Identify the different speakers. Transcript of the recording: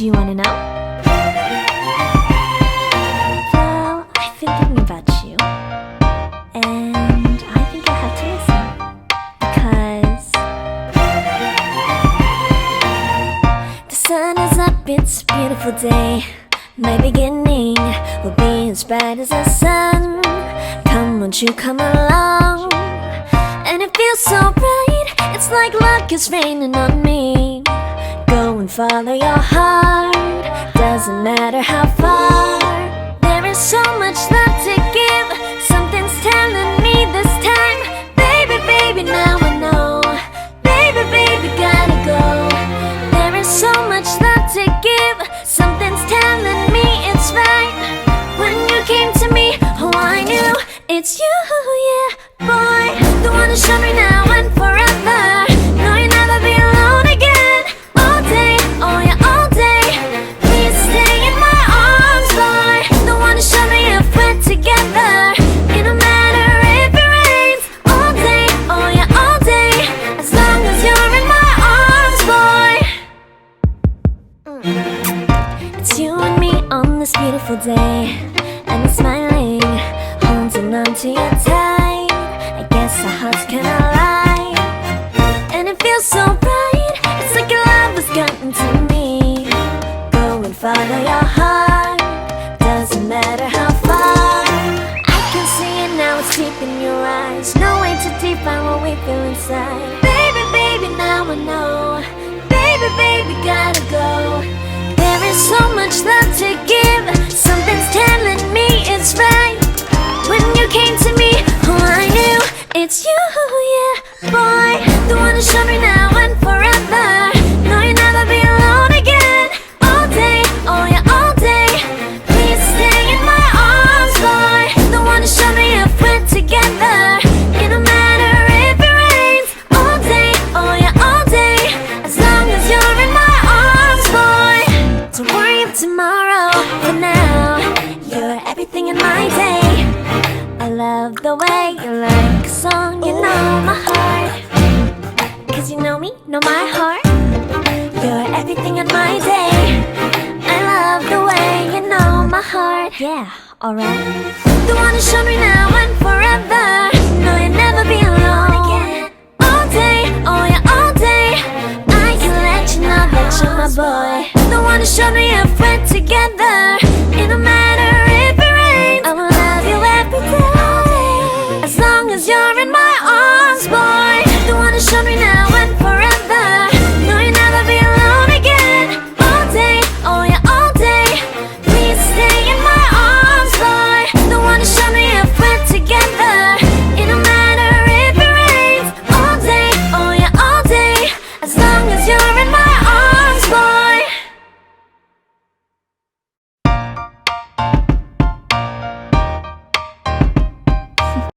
Speaker 1: Do you wanna know? Well, I've been thinking about you, and I think you'll have to listen, because the sun is up, it's a beautiful day. My beginning will be as bright as the sun. Come, won't you come along? And it feels so bright, it's like luck is raining on me. Go and follow your heart, doesn't matter how far. There is so much love to give, something's telling me this time. Baby, baby, now I know. Baby, baby, gotta go. There is so much love to give, something's telling me it's right. When you came to me, oh I knew it's you, yeah, boy. The one who showed me now and forever. No, you'll never be alone again. All day, oh yeah, all day. Please stay in my arms, boy. The one who showed me if we're together. It don't matter if it rains. All day, oh yeah, all day. As long as you're in my arms, boy. It's you and me on this beautiful day, and it's smiling, holding on to you tight. I guess our hearts can align, and it feels so bright. It's like your love has gotten to me. Go and follow your heart, doesn't matter how far. I can see it now, it's deep in your eyes. No way to define what we feel inside. Baby, baby, now I know. Baby, baby, gotta go. There is so much love to give, something's telling me it's right. When you came to me, oh I knew it's you, yeah, boy. The one who showed me now and forever. No, you'll never be alone again. All day, oh yeah, all day. Please stay in my arms, boy. The one who showed me if we're together. It don't matter if it rains. All day, oh yeah, all day. As long as you're in my arms, boy. Don't worry of tomorrow, for now you're everything in my day. I love the way you like a song, you know my heart. Cause you know me, know my heart. You're everything in my day. I love the way you know my heart. Yeah, alright. The one who showed me now and forever. No, you'll never be alone.